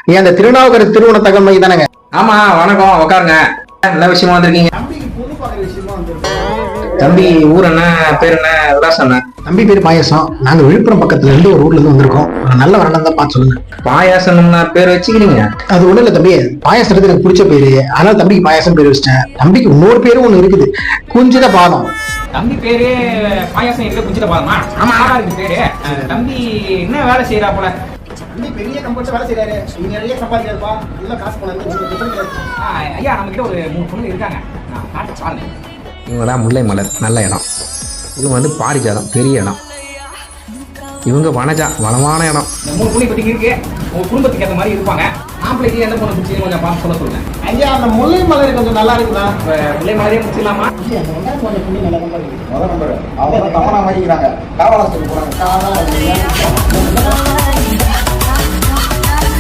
நீ அந்த திருநாவுக்கரசு திருமண தகவல் தானேங்க? ஆமா, வணக்கம், உட்காருங்க. நல்ல விஷயமா வந்திருக்கீங்க. தம்பி ஊர் என்ன, பேர் என்ன, விலாசம் என்ன? தம்பி பேரு பாயசம். நாங்க விழுப்புரம் பக்கத்துல இருந்து ஒரு ஊர்ல இருந்து வந்திருக்கோம். ஒரு நல்ல வரலாம் தான் பார்த்து சொல்லுங்க. பாயாசம்னா பேர் வச்சுக்கிறீங்க? அது ஒண்ணு இல்ல தம்பி, பாயாசம் எனக்கு பிடிச்ச பேரு, அதனால தம்பிக்கு பாயாசம் பேர் வச்சிட்டேன். தம்பிக்கு இன்னொரு பேரும் ஒண்ணு இருக்குது, குஞ்சித பாதம். தம்பி பேரு பாயாசம் இருக்க குஞ்சித பாதமா? ஆமா, இருக்கு பேரு. தம்பி என்ன வேலை செய்யறா போல? தம்பி பெரிய கம்பெனில வேலை செய்யறாரு. நிறைய சம்பாதிக்கிறாருப்பா. நல்ல காசு பண்ணாரு. ஐயா, நம்ம கிட்ட ஒரு 3 பொண்ணு இருக்காங்க. நான் காட்ட பாருங்க. இவங்க தான் முல்லை மலர், நல்ல இடம். இவங்க வந்து பாரிஜாதம், பெரிய இடம். இவங்க வனஜா, வளமான இடம். இந்த 3 பொண்ணு இப்படி இருக்கு. உங்க குடும்பத்துக்கு ஏற்ற மாதிரி இருப்பாங்க. மாப்பிள்ளைக்கு எந்த பொண்ணு பிடிச்சி கொஞ்சம் பார்த்து சொல்ல சொல்லுங்க. ஐயா, அந்த முல்லை மலர் கொஞ்சம் நல்லா இருக்குதா? முல்லை மலரே முடிச்சிடலாமா? அவங்க தவணா வாங்கிக்கிறாங்க. காவலாசத்துக்கு போறாங்க.